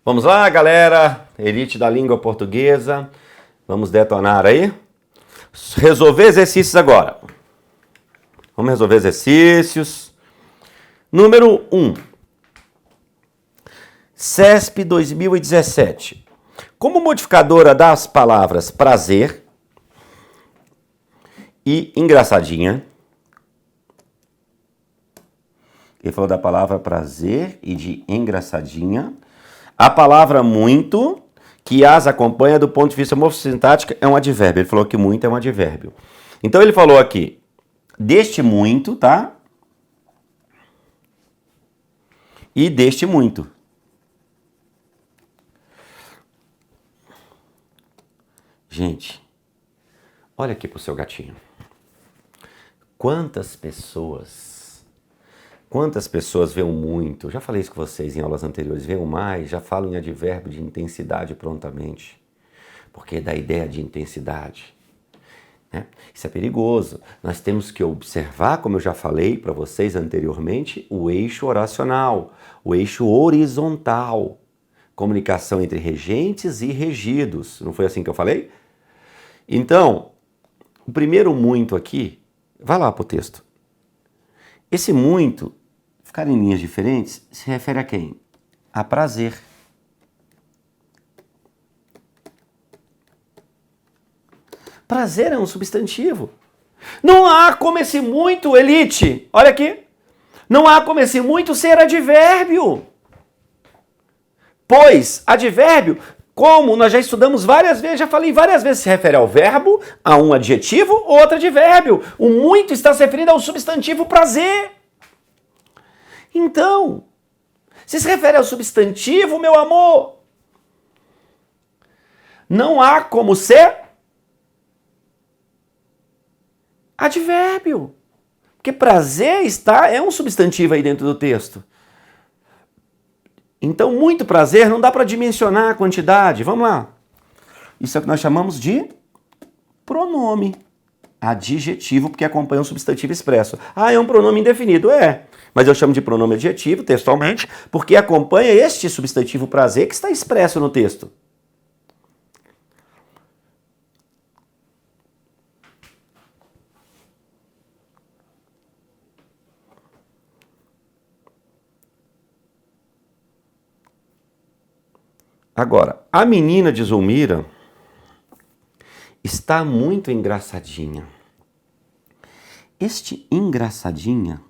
Vamos lá, galera, elite da língua portuguesa, vamos detonar aí. Resolver exercícios agora. Vamos resolver exercícios. Número 1. CESP 2017. Como modificadora das palavras prazer e engraçadinha. Ele falou da palavra prazer e de engraçadinha. A palavra muito, que as acompanha do ponto de vista morfossintático, é um advérbio. Ele falou que muito é um advérbio. Então ele falou aqui, deste muito, tá? E deste muito. Gente, olha aqui pro seu gatinho. Quantas pessoas veem muito, já falei isso com vocês em aulas anteriores, veem mais, já falam em advérbio de intensidade prontamente, porque dá ideia de intensidade. Né? Isso é perigoso. Nós temos que observar, como eu já falei para vocês anteriormente, o eixo oracional, o eixo horizontal, comunicação entre regentes e regidos. Não foi assim que eu falei? Então, o primeiro muito aqui, vai lá para o texto. Esse muito, ficar em linhas diferentes, se refere a quem? A prazer. Prazer é um substantivo. Não há como esse muito, elite, olha aqui, não há como esse muito ser advérbio. Pois, advérbio, como nós já estudamos várias vezes, já falei várias vezes, se refere ao verbo, a um adjetivo ou outro advérbio. O muito está se referindo ao substantivo prazer. Então, se refere ao substantivo, meu amor, não há como ser advérbio. Porque prazer é um substantivo aí dentro do texto. Então, muito prazer não dá para dimensionar a quantidade. Vamos lá. Isso é o que nós chamamos de pronome adjetivo, porque acompanha um substantivo expresso. Ah, é um pronome indefinido. É. Mas eu chamo de pronome adjetivo, textualmente, porque acompanha este substantivo prazer que está expresso no texto. Agora, a menina de Zulmira está muito engraçadinha. Este engraçadinha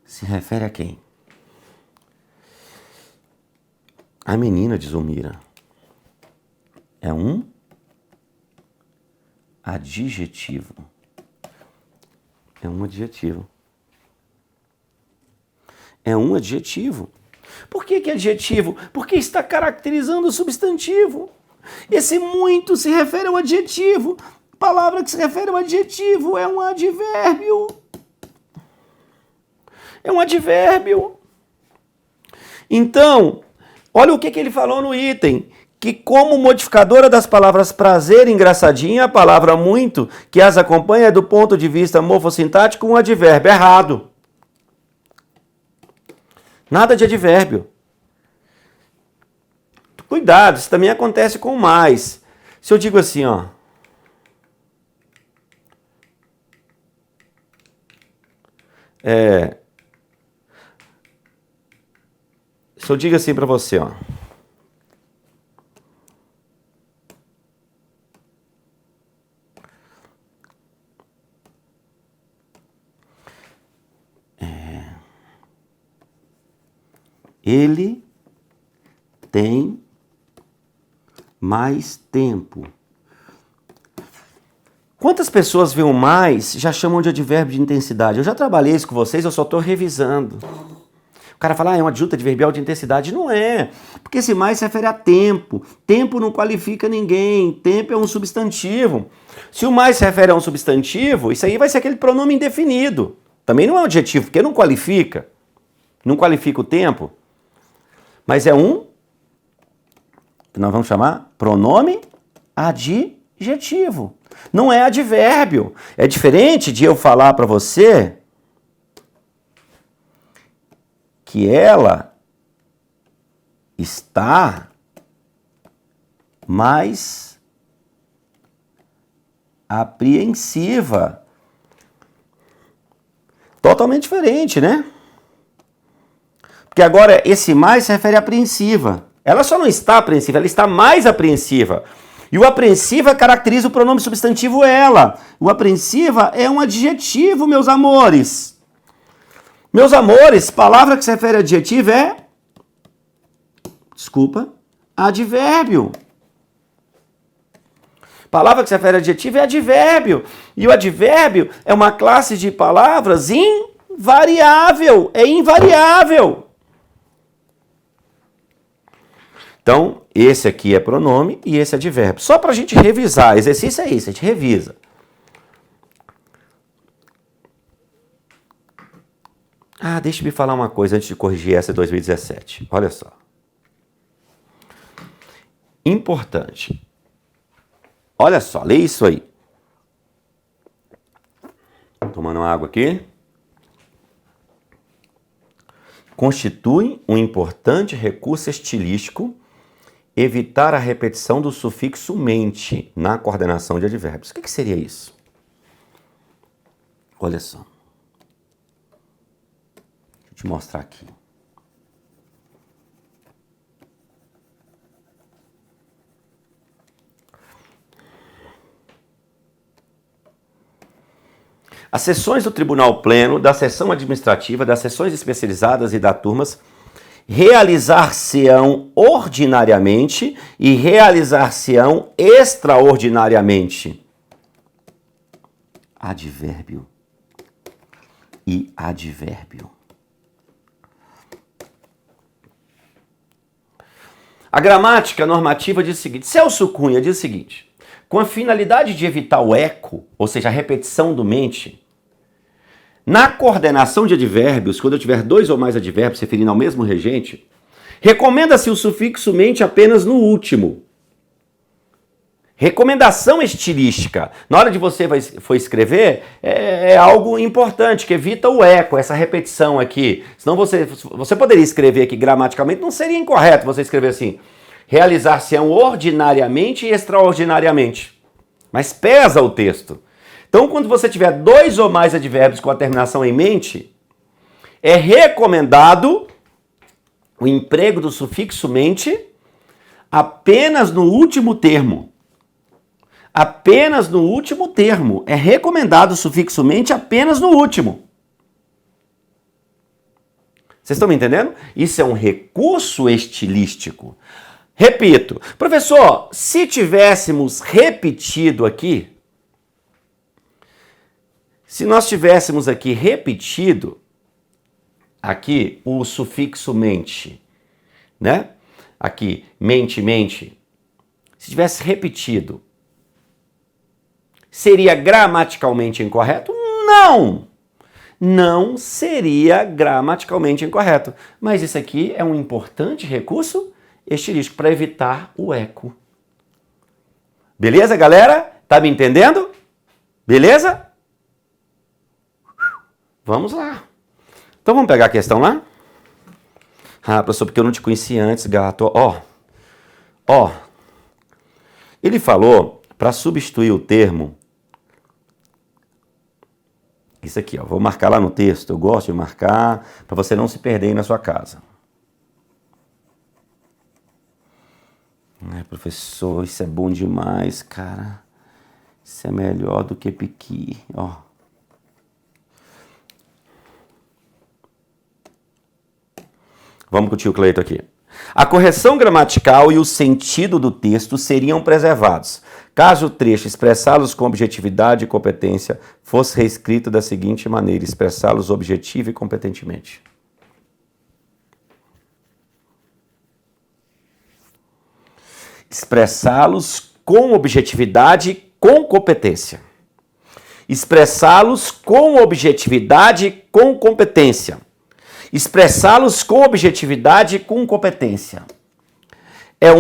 se refere a quem? A menina de Zulmira é um adjetivo. É um adjetivo. É um adjetivo. Por que que é adjetivo? Porque está caracterizando o substantivo. Esse muito se refere ao adjetivo. Palavra que se refere ao adjetivo é um advérbio. É um advérbio. Então, olha o que ele falou no item. Que como modificadora das palavras prazer e engraçadinha, a palavra muito, que as acompanha é do ponto de vista morfossintático um advérbio. Errado. Nada de advérbio. Cuidado, isso também acontece com mais. Se eu digo assim, ó. Se eu digo assim para você, ó. Ele tem mais tempo. Quantas pessoas veem o mais já chamam de advérbio de intensidade? Eu já trabalhei isso com vocês, eu só estou revisando. O cara fala, é uma adjunta adverbial de intensidade. Não é, porque esse mais se refere a tempo. Tempo não qualifica ninguém, tempo é um substantivo. Se o mais se refere a um substantivo, isso aí vai ser aquele pronome indefinido. Também não é um adjetivo, porque não qualifica. Não qualifica o tempo. Mas é um, que nós vamos chamar pronome adjetivo. Não é advérbio. É diferente de eu falar para você que ela está mais apreensiva. Totalmente diferente, né? Porque agora esse mais se refere a apreensiva. Ela só não está apreensiva, ela está mais apreensiva. E o apreensiva caracteriza o pronome substantivo ela. O apreensiva é um adjetivo, meus amores. Meus amores, palavra que se refere a adjetivo é... Desculpa. Advérbio. Palavra que se refere a adjetivo é advérbio. E o advérbio é uma classe de palavras invariável. É invariável. Então, esse aqui é pronome e esse é advérbio. Só para a gente revisar. Exercício é isso, a gente revisa. Ah, deixa eu me falar uma coisa antes de corrigir essa de 2017. Olha só. Importante. Olha só, lê isso aí. Tomando água aqui. Constitui um importante recurso estilístico evitar a repetição do sufixo mente na coordenação de advérbios. O que seria isso? Olha só. Deixa eu te mostrar aqui. As sessões do Tribunal Pleno, da Seção Administrativa, das Sessões Especializadas e das turmas realizar-se-ão ordinariamente e realizar-se-ão extraordinariamente. Advérbio e advérbio. A gramática normativa diz o seguinte, Celso Cunha diz o seguinte, com a finalidade de evitar o eco, ou seja, a repetição do mente, na coordenação de advérbios, quando eu tiver dois ou mais advérbios se referindo ao mesmo regente, recomenda-se o sufixo mente apenas no último. Recomendação estilística. Na hora de você for escrever, é algo importante, que evita o eco, essa repetição aqui. Senão você poderia escrever aqui gramaticalmente, não seria incorreto você escrever assim, realizar-se-ão ordinariamente e extraordinariamente. Mas pesa o texto. Então, quando você tiver dois ou mais advérbios com a terminação em mente, é recomendado o emprego do sufixo mente apenas no último termo. Apenas no último termo. É recomendado o sufixo mente apenas no último. Vocês estão me entendendo? Isso é um recurso estilístico. Repito, professor, se tivéssemos repetido aqui, se nós tivéssemos aqui repetido aqui o sufixo mente, né? Aqui, mente, mente. Se tivesse repetido, seria gramaticalmente incorreto? Não! Não seria gramaticalmente incorreto. Mas isso aqui é um importante recurso estilístico para evitar o eco. Beleza, galera? Tá me entendendo? Beleza? Vamos lá. Então vamos pegar a questão lá? Ah, professor, porque eu não te conhecia antes, gato. Ó. Ele falou para substituir o termo. Isso aqui, ó. Vou marcar lá no texto. Eu gosto de marcar para você não se perder aí na sua casa. Professor, isso é bom demais, cara. Isso é melhor do que piqui, ó. Vamos com o tio Cleito aqui. A correção gramatical e o sentido do texto seriam preservados, caso o trecho expressá-los com objetividade e competência fosse reescrito da seguinte maneira, expressá-los objetivo e competentemente. Expressá-los com objetividade e com competência. Expressá-los com objetividade e com competência. Expressá-los com objetividade e com competência. É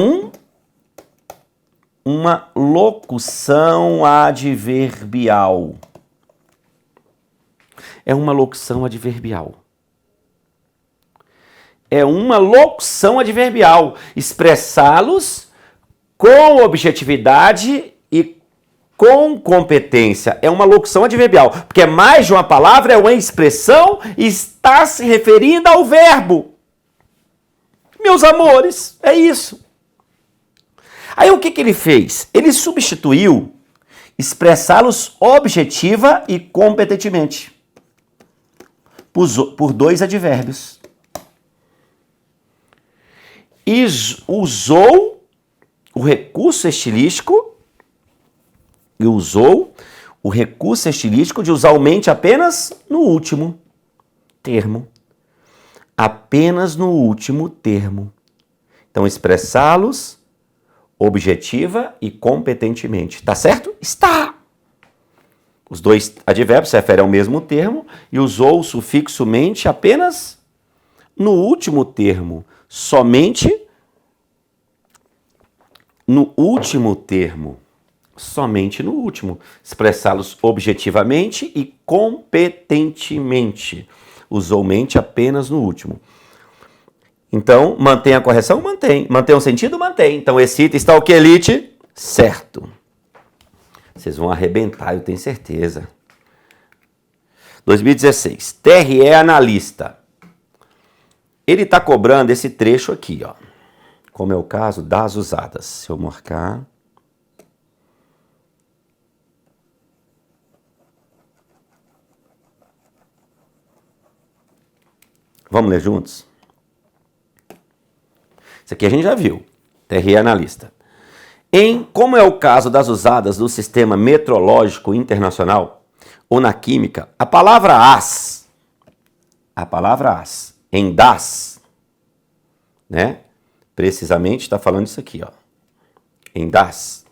uma locução adverbial. É uma locução adverbial. é uma locução adverbial. Expressá-los com objetividade e com competência. É uma locução adverbial, porque é mais de uma palavra, é uma expressão e está se referindo ao verbo. Meus amores, é isso. Aí o que ele fez? Ele substituiu expressá-los objetiva e competentemente por dois advérbios. E usou o recurso estilístico de usar o mente apenas no último termo. Apenas no último termo. Então, expressá-los objetiva e competentemente. Tá certo? Está! Os dois advérbios se referem ao mesmo termo e usou o sufixo mente apenas no último termo. Somente no último termo. Somente no último. Expressá-los objetivamente e competentemente. Usou mente apenas no último. Então, mantém a correção? Mantém. Mantém o sentido? Mantém. Então, esse item está o que, Elite? Certo. Vocês vão arrebentar, eu tenho certeza. 2016. TRE analista. Ele está cobrando esse trecho aqui, ó. Como é o caso das usadas. Se eu marcar... Vamos ler juntos? Isso aqui a gente já viu. TRE analista. Como é o caso das usadas no sistema metrológico internacional ou na química, a palavra as, em das, né? Precisamente está falando isso aqui, ó. Em das.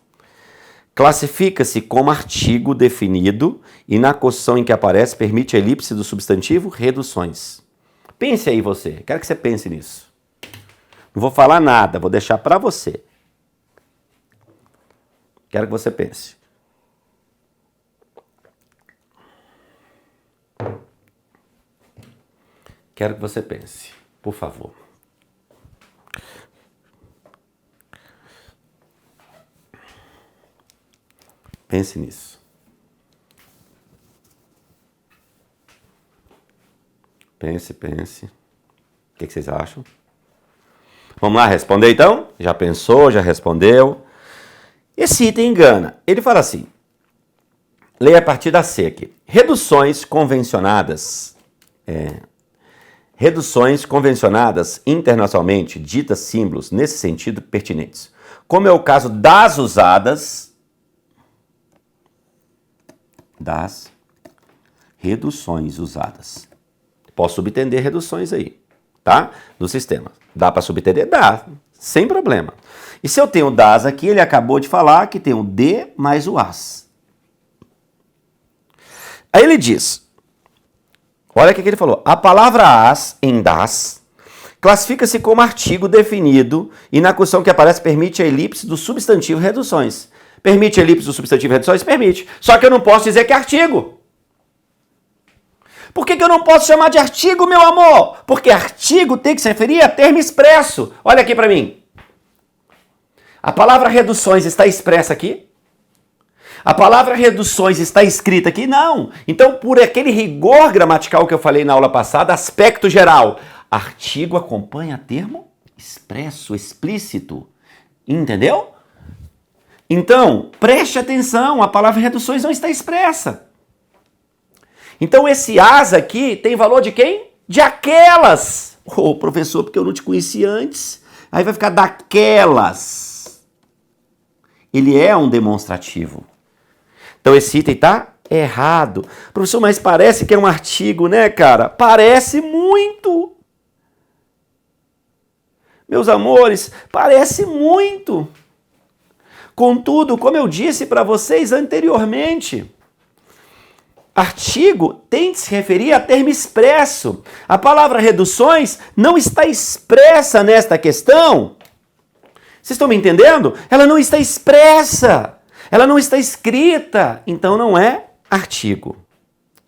Classifica-se como artigo definido e na construção em que aparece permite a elipse do substantivo reduções. Pense aí você, quero que você pense nisso. Não vou falar nada, vou deixar para você. Quero que você pense. Quero que você pense, por favor. Pense nisso. Pense. O que vocês acham? Vamos lá responder então? Já pensou, já respondeu? Esse item engana. Ele fala assim, leia a partir da C aqui. Reduções convencionadas internacionalmente, ditas símbolos, nesse sentido, pertinentes. Como é o caso das usadas, das reduções usadas. Posso subentender reduções aí, tá? No sistema. Dá para subentender? Dá, sem problema. E se eu tenho das aqui, ele acabou de falar que tem o de mais o as. Aí ele diz, olha o que ele falou, a palavra as, em das, classifica-se como artigo definido e na construção que aparece permite a elipse do substantivo reduções. Permite a elipse do substantivo reduções? Permite. Só que eu não posso dizer que é artigo. Por que eu não posso chamar de artigo, meu amor? Porque artigo tem que se referir a termo expresso. Olha aqui para mim. A palavra reduções está expressa aqui? A palavra reduções está escrita aqui? Não. Então, por aquele rigor gramatical que eu falei na aula passada, aspecto geral, artigo acompanha termo expresso, explícito. Entendeu? Então, preste atenção, a palavra reduções não está expressa. Então, esse as aqui tem valor de quem? De aquelas. Ô, professor, porque eu não te conheci antes. Aí vai ficar daquelas. Ele é um demonstrativo. Então, esse item está errado. Professor, mas parece que é um artigo, né, cara? Parece muito. Meus amores, parece muito. Contudo, como eu disse para vocês anteriormente, artigo tem que se referir a termo expresso. A palavra reduções não está expressa nesta questão. Vocês estão me entendendo? Ela não está expressa. Ela não está escrita. Então não é artigo.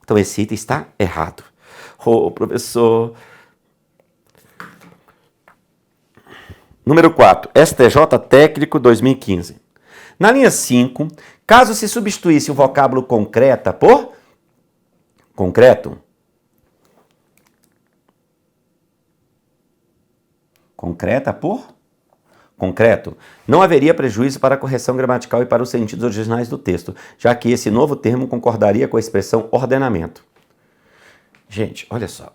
Então esse item está errado. Ô, professor, Número 4, STJ Técnico 2015. Na linha 5, caso se substituísse o vocábulo concreta por concreto, concreta por concreto, não haveria prejuízo para a correção gramatical e para os sentidos originais do texto, já que esse novo termo concordaria com a expressão ordenamento. Gente, olha só.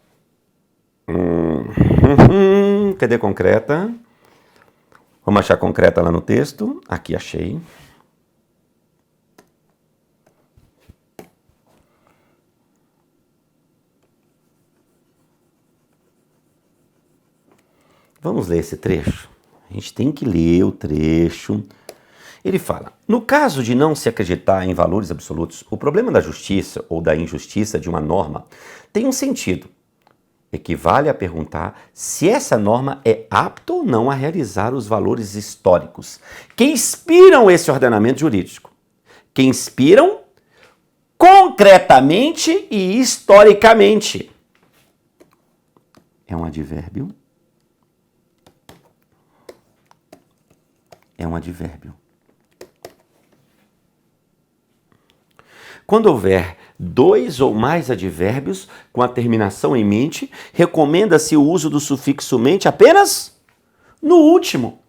Cadê concreta? Vamos achar concreta lá no texto. Aqui achei. Vamos ler esse trecho. A gente tem que ler o trecho. Ele fala, no caso de não se acreditar em valores absolutos, o problema da justiça ou da injustiça de uma norma tem um sentido. Equivale a perguntar se essa norma é apta ou não a realizar os valores históricos que inspiram esse ordenamento jurídico, que inspiram concretamente e historicamente. É um advérbio. É um advérbio. Quando houver dois ou mais advérbios com a terminação em mente, recomenda-se o uso do sufixo mente apenas no último.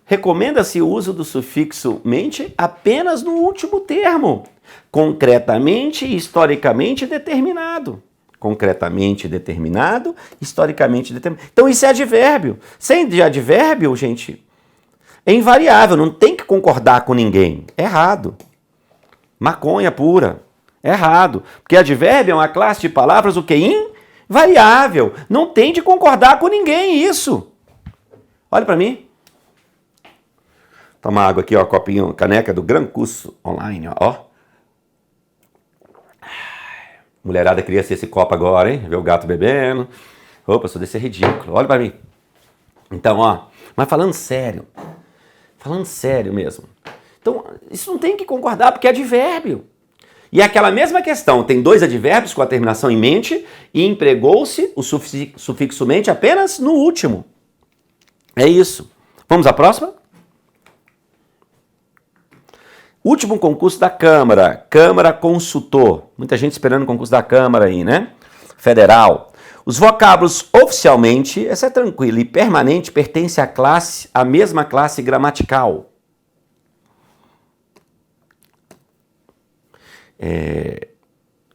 Recomenda-se o uso do sufixo mente apenas no último termo, concretamente e historicamente determinado. Concretamente determinado, historicamente determinado. Então isso é advérbio. Sem de advérbio, gente, é invariável, não tem que concordar com ninguém. É errado. Maconha pura. É errado. Porque advérbio é uma classe de palavras o quê? Invariável. Não tem de concordar com ninguém isso. Olha para mim. Toma água aqui, ó, copinho, caneca do Gran Curso Online, ó. Mulherada queria ser esse copo agora, hein? Ver o gato bebendo. Opa, sou desse ridículo. Olha pra mim. Então, ó. Mas falando sério mesmo. Então, isso não tem que concordar porque é advérbio. E é aquela mesma questão. Tem dois advérbios com a terminação em mente e empregou-se o sufixo mente apenas no último. É isso. Vamos à próxima? Último concurso da Câmara, Câmara Consultor. Muita gente esperando o concurso da Câmara aí, né? Federal. Os vocábulos oficialmente, essa é tranquila, e permanente pertence à mesma classe gramatical.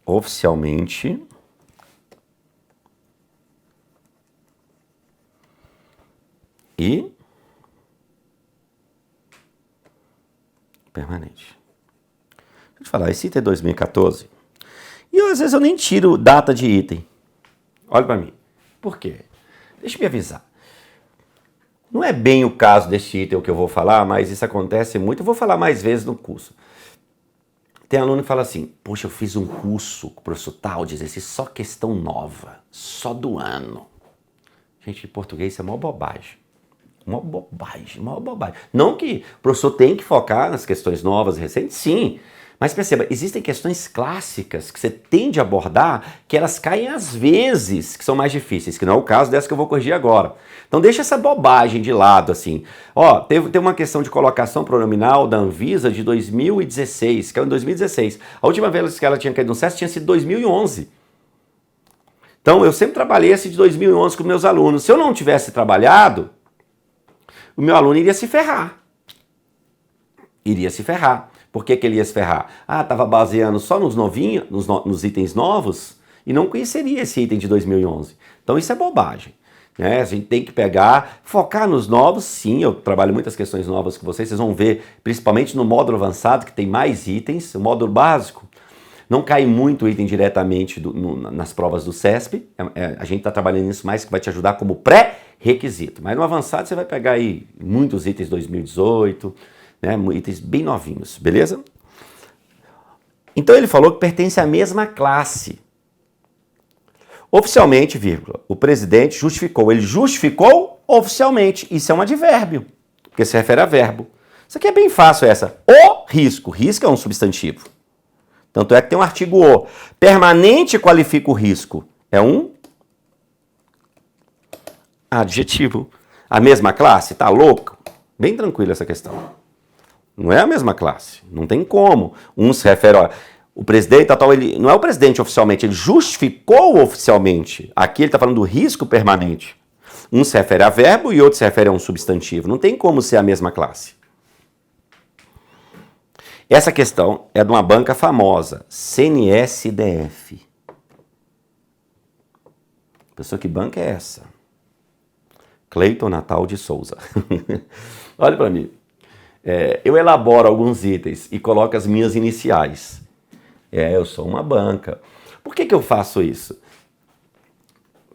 Oficialmente e permanente. Deixa eu te falar, esse item é 2014. E às vezes eu nem tiro data de item. Olha para mim. Por quê? Deixa eu me avisar. Não é bem o caso desse item que eu vou falar, mas isso acontece muito. Eu vou falar mais vezes no curso. Tem aluno que fala assim, poxa, eu fiz um curso com o professor tal, diz assim, só questão nova, só do ano. Gente, em português isso é mó bobagem. Mó bobagem. Não que o professor tem que focar nas questões novas e recentes, sim. Mas perceba, existem questões clássicas que você tende a abordar que elas caem às vezes, que são mais difíceis, que não é o caso dessa que eu vou corrigir agora. Então deixa essa bobagem de lado, assim. Ó, teve uma questão de colocação pronominal da Anvisa de 2016, que é em 2016. A última vez que ela tinha caído no SESC tinha sido 2011. Então eu sempre trabalhei esse de 2011 com meus alunos. Se eu não tivesse trabalhado, o meu aluno iria se ferrar. Iria se ferrar. Por que ele ia se ferrar? Ah, estava baseando só nos novinhos, nos itens novos e não conheceria esse item de 2011. Então isso é bobagem. Né? A gente tem que pegar, focar nos novos. Sim, eu trabalho muitas questões novas com vocês. Vocês vão ver, principalmente no módulo avançado, que tem mais itens. O módulo básico não cai muito item diretamente nas provas do CESP. A gente está trabalhando nisso mais, que vai te ajudar como pré-requisito. Mas no avançado você vai pegar aí muitos itens 2018, né, itens bem novinhos, beleza? Então ele falou que pertence à mesma classe. Oficialmente, vírgula, o presidente justificou. Ele justificou oficialmente. Isso é um advérbio, porque se refere a verbo. Isso aqui é bem fácil essa. O risco. Risco é um substantivo. Tanto é que tem um artigo o. Permanente qualifica o risco. É um Adjetivo. A mesma classe? Tá louco? Bem tranquilo essa questão. Não é a mesma classe. Não tem como. Um se refere, ó, o presidente tal, ele não é o presidente oficialmente, ele justificou oficialmente. Aqui ele está falando do risco permanente. Um se refere a verbo e outro se refere a um substantivo. Não tem como ser a mesma classe. Essa questão é de uma banca famosa, CNSDF. Pessoa que banca é essa? Cleiton Natal de Souza. Olha para mim. Eu elaboro alguns itens e coloco as minhas iniciais. Eu sou uma banca. Por que eu faço isso?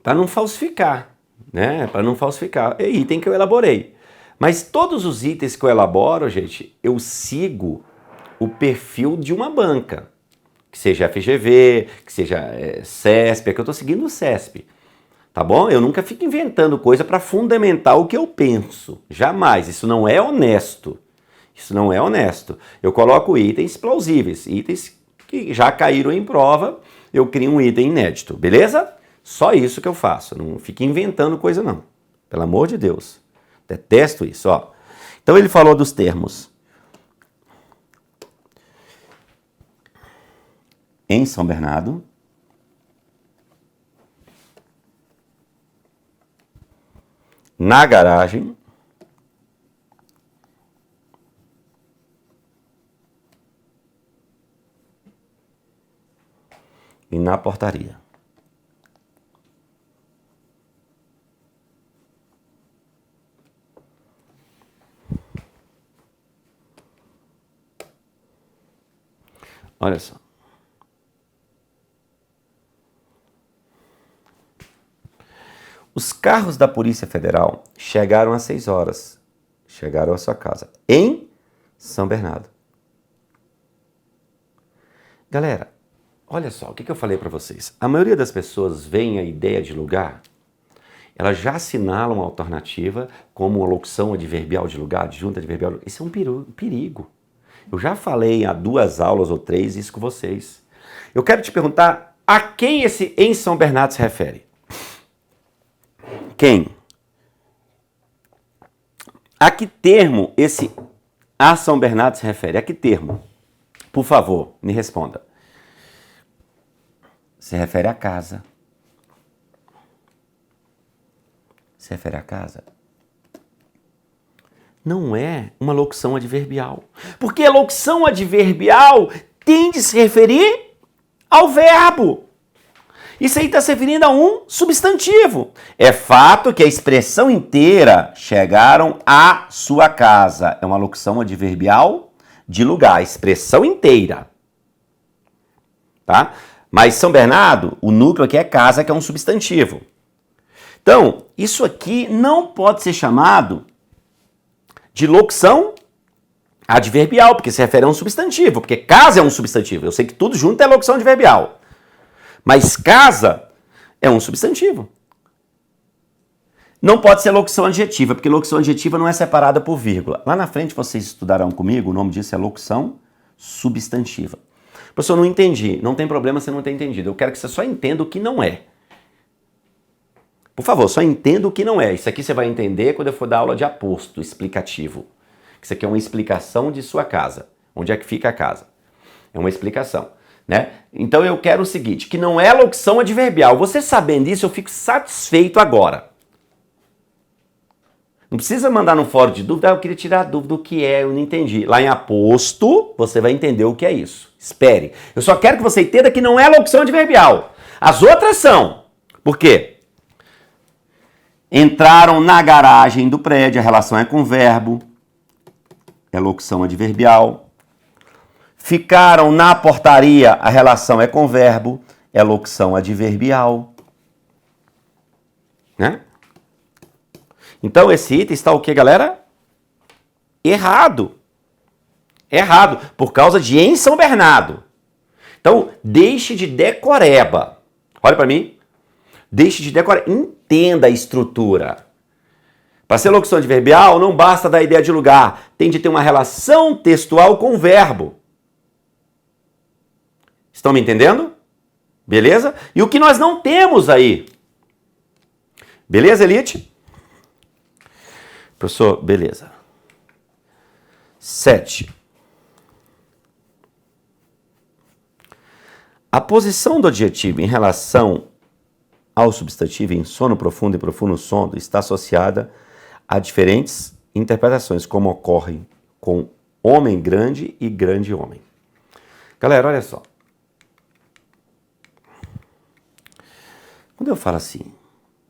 Para não falsificar, né? Para não falsificar. É item que eu elaborei. Mas todos os itens que eu elaboro, gente, eu sigo o perfil de uma banca. Que seja FGV, que seja CESP, é que eu estou seguindo o CESP. Tá bom? Eu nunca fico inventando coisa para fundamentar o que eu penso. Jamais. Isso não é honesto. Isso não é honesto. Eu coloco itens plausíveis, itens que já caíram em prova, eu crio um item inédito, beleza? Só isso que eu faço. Não fico inventando coisa não. Pelo amor de Deus. Detesto isso, ó. Então ele falou dos termos. Em São Bernardo. Na garagem. E na portaria. Olha só. Os carros da Polícia Federal chegaram às 6 horas. Chegaram à sua casa. Em São Bernardo. Galera, olha só, o que eu falei para vocês? A maioria das pessoas vem a ideia de lugar, elas já assinalam a alternativa como uma locução adverbial de lugar, adjunta adverbial. Isso é um perigo. Eu já falei há 2 aulas ou 3 isso com vocês. Eu quero te perguntar a quem esse em São Bernardo se refere? Quem? A que termo esse a São Bernardo se refere? A que termo? Por favor, me responda. Se refere à casa. Se refere à casa. Não é uma locução adverbial. Porque a locução adverbial tende a se referir ao verbo. Isso aí está se referindo a um substantivo. É fato que a expressão inteira chegaram à sua casa. É uma locução adverbial de lugar. A expressão inteira. Tá? Mas São Bernardo, o núcleo aqui é casa, que é um substantivo. Então, isso aqui não pode ser chamado de locução adverbial, porque se refere a um substantivo, porque casa é um substantivo. Eu sei que tudo junto é locução adverbial. Mas casa é um substantivo. Não pode ser locução adjetiva, porque locução adjetiva não é separada por vírgula. Lá na frente vocês estudarão comigo, o nome disso é locução substantiva. Professor, não entendi. Não tem problema você não ter entendido. Eu quero que você só entenda o que não é. Por favor, só entenda o que não é. Isso aqui você vai entender quando eu for dar aula de aposto explicativo. Isso aqui é uma explicação de sua casa. Onde é que fica a casa? É uma explicação. Né? Então eu quero o seguinte, que não é locução adverbial. Você sabendo isso, eu fico satisfeito agora. Não precisa mandar no fórum de dúvida, eu queria tirar a dúvida do que é, eu não entendi. Lá em aposto, você vai entender o que é isso. Espere. Eu só quero que você entenda que não é locução adverbial. As outras são. Por quê? Entraram na garagem do prédio, a relação é com verbo. É locução adverbial. Ficaram na portaria, a relação é com verbo, é locução adverbial. Né? Então esse item está o que, galera? Errado. Errado, por causa de em São Bernardo. Então, deixe de decoreba. Olha para mim. Deixe de decoreba. Entenda a estrutura. Para ser locução adverbial, não basta dar ideia de lugar. Tem de ter uma relação textual com o verbo. Estão me entendendo? Beleza? E o que nós não temos aí? Beleza, Elite? Professor, beleza. 7. A posição do adjetivo em relação ao substantivo em sono profundo e profundo sono está associada a diferentes interpretações, como ocorre com homem grande e grande homem. Galera, olha só. Quando eu falo assim,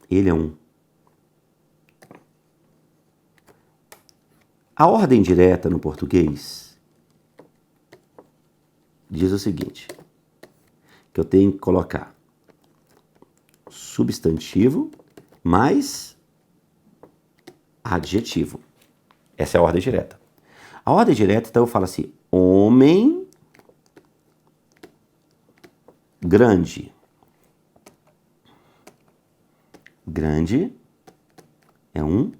ele é um... A ordem direta no português diz o seguinte, que eu tenho que colocar substantivo mais adjetivo. Essa é a ordem direta. A ordem direta, então eu falo assim, homem grande. Grande é um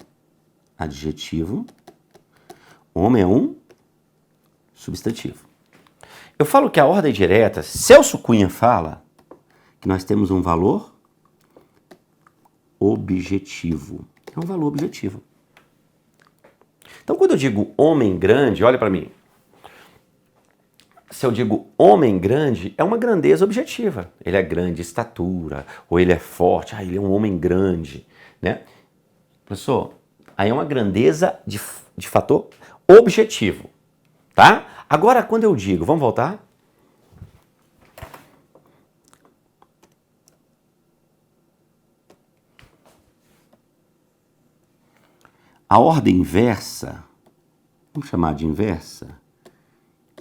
adjetivo, homem é um substantivo. Eu falo que a ordem direta, Celso Cunha fala que nós temos um valor objetivo. É um valor objetivo. Então, quando eu digo homem grande, olha para mim. Se eu digo homem grande, é uma grandeza objetiva. Ele é grande de estatura, ou ele é forte, ele é um homem grande, né? Professor, aí é uma grandeza de fator objetivo, tá? Agora, quando eu digo, vamos voltar? A ordem inversa, vamos chamar de inversa?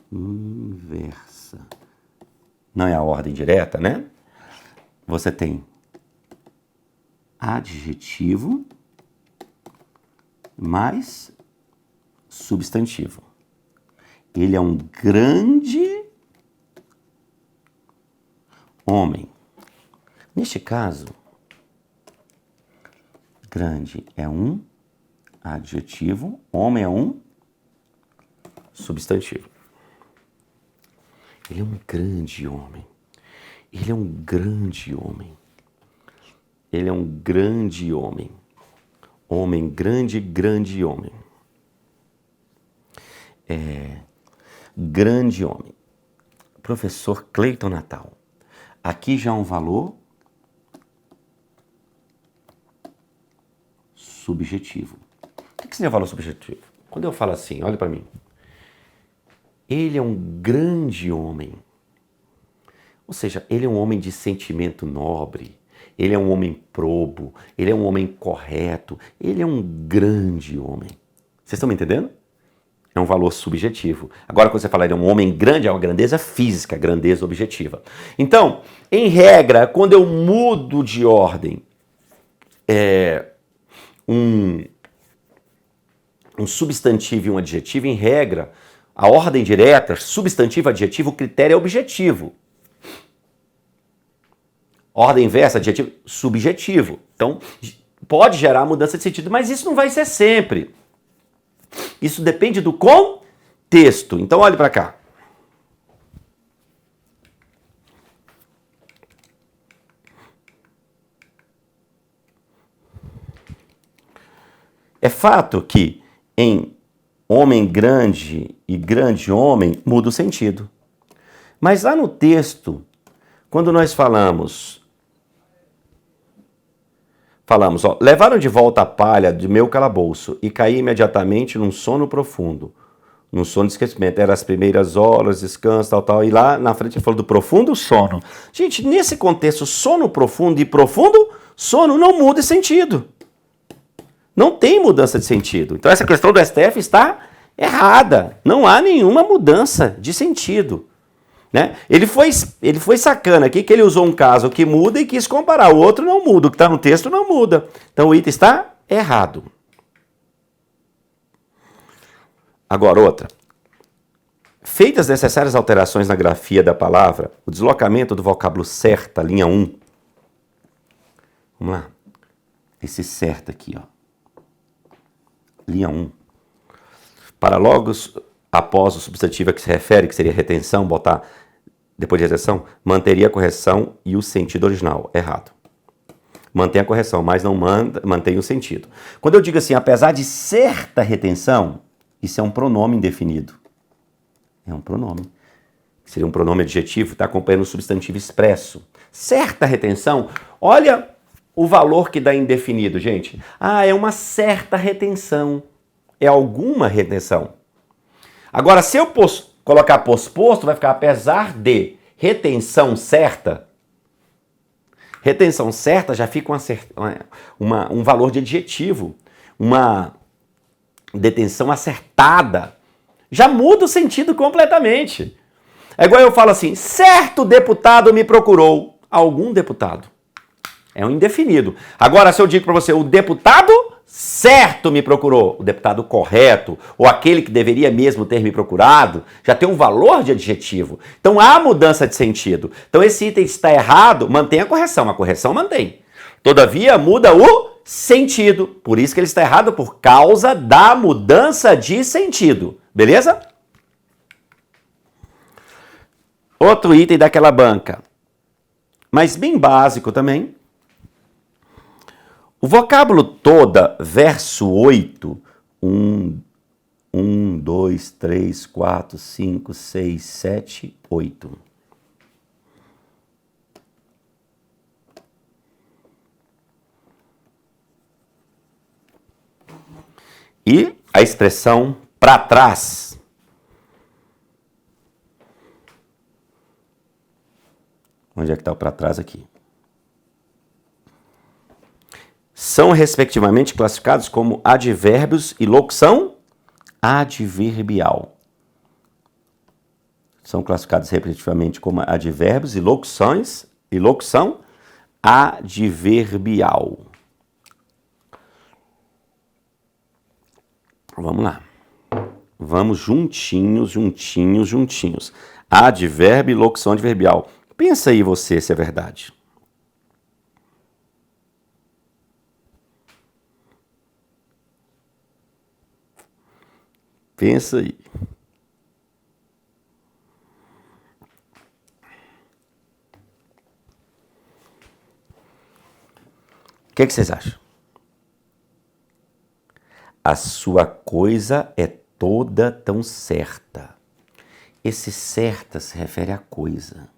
Inversa. Não é a ordem direta, né? Você tem adjetivo mais substantivo. Ele é um grande homem. Neste caso, grande é um adjetivo, homem é um substantivo. Ele é um grande homem. Ele é um grande homem. Ele é um grande homem. Homem grande, grande homem. Grande homem. Professor Cleiton Natal. Aqui já é um valor subjetivo. O que seria valor subjetivo? Quando eu falo assim, olha para mim. Ele é um grande homem. Ou seja, ele é um homem de sentimento nobre. Ele é um homem probo. Ele é um homem correto. Ele é um grande homem. Vocês estão me entendendo? É um valor subjetivo. Agora, quando você fala ele é um homem grande, é uma grandeza física, grandeza objetiva. Então, em regra, quando eu mudo de ordem, um substantivo e um adjetivo, em regra, a ordem direta, substantivo, adjetivo, o critério é objetivo. Ordem inversa, adjetivo, subjetivo. Então, pode gerar mudança de sentido, mas isso não vai ser sempre. Isso depende do contexto. Então, olhe para cá. É fato que em homem grande e grande homem muda o sentido. Mas lá no texto, quando nós falamos, ó, levaram de volta a palha de meu calabouço e caí imediatamente num sono profundo, num sono de esquecimento. Eram as primeiras horas, descanso, tal, e lá na frente ele falou do profundo sono. Gente, nesse contexto, sono profundo e profundo sono não muda de sentido. Não tem mudança de sentido. Então essa questão do STF está errada. Não há nenhuma mudança de sentido. Né? Ele foi sacana aqui que ele usou um caso que muda e quis comparar. O outro não muda, o que está no texto não muda. Então o item está errado. Agora outra. Feitas necessárias alterações na grafia da palavra, o deslocamento do vocábulo certa, linha 1. Vamos lá. Esse certa aqui, ó. Linha 1. Para logo após o substantivo a que se refere, que seria retenção, botar depois de retenção, manteria a correção e o sentido original. Errado. Mantém a correção, mas não mantém o sentido. Quando eu digo assim, apesar de certa retenção, isso é um pronome indefinido. É um pronome. Seria um pronome adjetivo, está acompanhando o substantivo expresso. Certa retenção, olha o valor que dá indefinido, gente. Ah, é uma certa retenção. É alguma retenção. Agora, se eu colocar posposto, vai ficar apesar de retenção certa. Retenção certa já fica um valor de adjetivo. Uma detenção acertada. Já muda o sentido completamente. É igual eu falo assim, certo deputado me procurou. Algum deputado. É um indefinido. Agora, se eu digo para você, o deputado certo me procurou, o deputado correto, ou aquele que deveria mesmo ter me procurado, já tem um valor de adjetivo. Então, há mudança de sentido. Então, esse item está errado, mantém a correção mantém. Todavia, muda o sentido. Por isso que ele está errado, por causa da mudança de sentido. Beleza? Outro item daquela banca, mas bem básico também. O vocábulo toda, verso 8, 1, 2, 3, 4, 5, 6, 7, 8. E a expressão para trás. Onde é que está o para trás aqui? São respectivamente classificados como advérbios e locução adverbial. São classificados respectivamente como advérbios e locução adverbial. Vamos lá. Vamos juntinhos. Advérbio e locução adverbial. Pensa aí você se é verdade. Pensa aí. O que vocês acham? A sua coisa é toda tão certa. Esse certa se refere à coisa.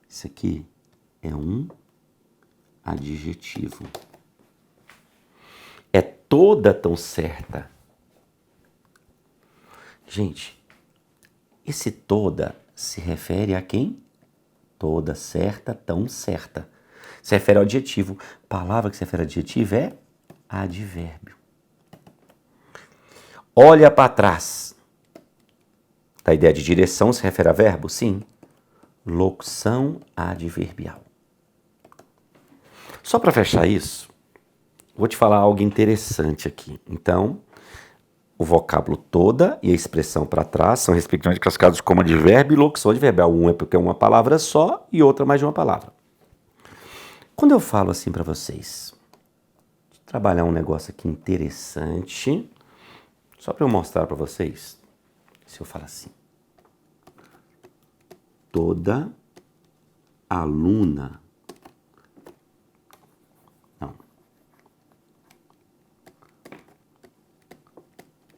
Isso aqui é um adjetivo. É toda tão certa. Gente, esse toda se refere a quem? Toda certa, tão certa. Se refere ao adjetivo. Palavra que se refere ao adjetivo é advérbio. Olha para trás. A ideia de direção se refere a verbo? Sim. Locução adverbial. Só para fechar isso, vou te falar algo interessante aqui. Então, o vocábulo toda e a expressão para trás são respectivamente classificados como advérbio e locução adverbial. Um é porque é uma palavra só e outra mais de uma palavra. Quando eu falo assim para vocês, trabalhar um negócio aqui interessante, só para eu mostrar para vocês, se eu falar assim, toda aluna, não,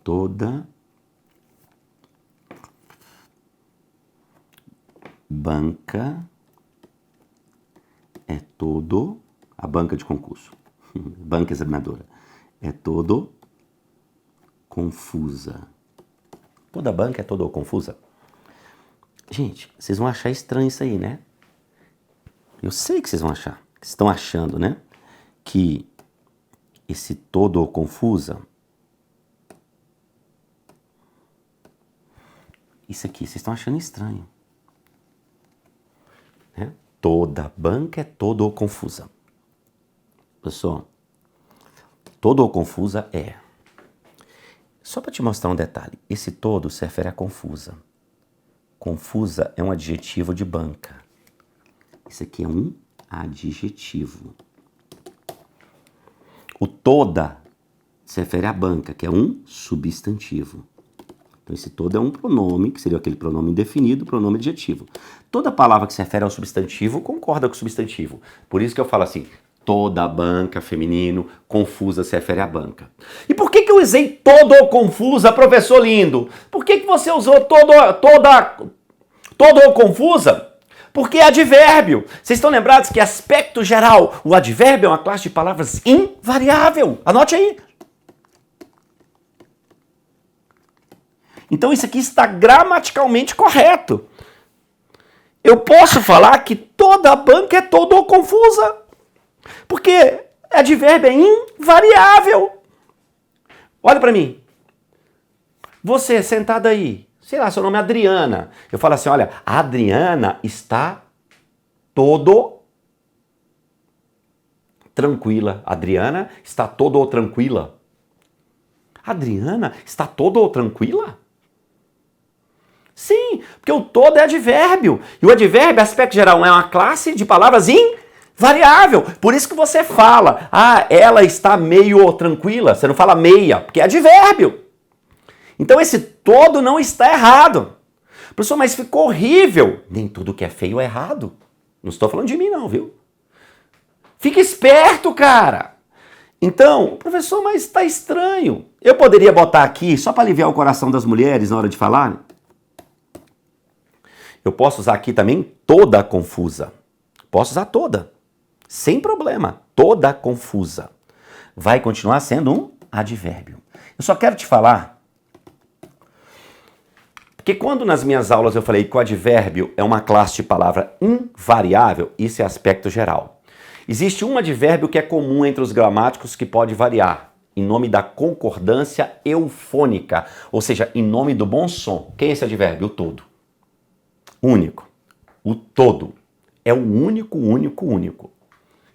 toda banca é todo, a banca de concurso, banca examinadora, é todo confusa. Toda banca é todo confusa. Gente, vocês vão achar estranho isso aí, né? Eu sei que vocês vão achar. Vocês estão achando, né? Que esse todo confusa, isso aqui, vocês estão achando estranho. Né? Toda banca é todo confusa. Pessoal, todo confusa é. Só para te mostrar um detalhe, esse todo se refere a confusa. Confusa é um adjetivo de banca. Isso aqui é um adjetivo. O toda se refere à banca, que é um substantivo. Então esse todo é um pronome, que seria aquele pronome indefinido, pronome adjetivo. Toda palavra que se refere ao substantivo concorda com o substantivo. Por isso que eu falo assim, toda a banca, feminino, confusa se refere à banca. E por que eu usei todo ou confusa, professor lindo? Por que você usou toda ou confusa? Porque é advérbio. Vocês estão lembrados que aspecto geral, o advérbio é uma classe de palavras invariável. Anote aí. Então isso aqui está gramaticalmente correto. Eu posso falar que toda a banca é toda ou confusa. Porque advérbio é invariável. Olha para mim. Você sentada aí, sei lá, seu nome é Adriana. Eu falo assim, olha, a Adriana está todo tranquila. Adriana está todo ou tranquila. Adriana está todo ou tranquila? Sim, porque o todo é advérbio. E o advérbio, aspecto geral, é uma classe de palavras invariável. Por isso que você fala, ela está meio tranquila. Você não fala meia, porque é advérbio. Então esse todo não está errado. Professor, mas ficou horrível. Nem tudo que é feio é errado. Não estou falando de mim não, viu? Fica esperto, cara. Então, professor, mas está estranho. Eu poderia botar aqui, só para aliviar o coração das mulheres na hora de falar, eu posso usar aqui também toda confusa. Posso usar toda. Sem problema. Toda confusa. Vai continuar sendo um advérbio. Eu só quero te falar, porque quando nas minhas aulas eu falei que o advérbio é uma classe de palavra invariável, isso é aspecto geral. Existe um advérbio que é comum entre os gramáticos que pode variar, em nome da concordância eufônica, ou seja, em nome do bom som. Quem é esse advérbio? O todo. Único. O todo. É o único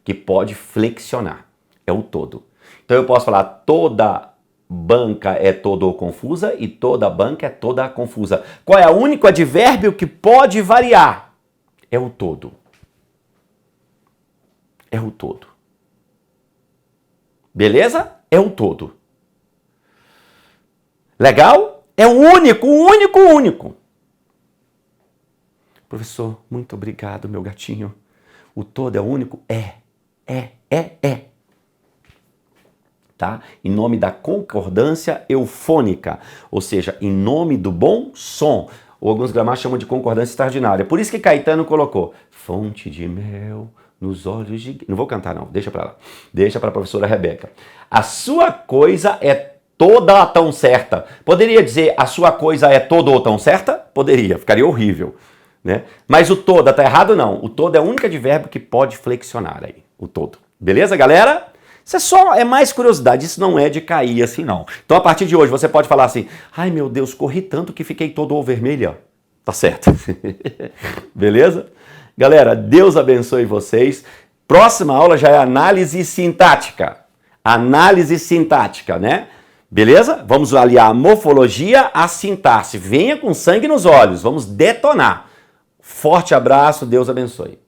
que pode flexionar. É o todo. Então eu posso falar toda banca é toda ou confusa e toda banca é toda confusa. Qual é o único advérbio que pode variar? É o todo. É o todo. Beleza? É o todo. Legal? É o único. Professor, muito obrigado, meu gatinho. O todo é o único? É. Tá? Em nome da concordância eufônica, ou seja, em nome do bom som. Ou alguns gramáticos chamam de concordância extraordinária. Por isso que Caetano colocou fonte de mel nos olhos de... Não vou cantar não, deixa pra lá. Deixa pra professora Rebeca. A sua coisa é toda tão certa. Poderia dizer a sua coisa é toda ou tão certa? Poderia, ficaria horrível. Né? Mas o toda tá errado? Não. O todo é o único advérbio que pode flexionar aí. O todo. Beleza, galera? Isso é mais curiosidade, isso não é de cair assim não. Então a partir de hoje você pode falar assim, ai meu Deus, corri tanto que fiquei todo vermelho. Tá certo. Beleza? Galera, Deus abençoe vocês. Próxima aula já é análise sintática. Análise sintática, né? Beleza? Vamos aliar a morfologia à sintaxe. Venha com sangue nos olhos, vamos detonar. Forte abraço, Deus abençoe.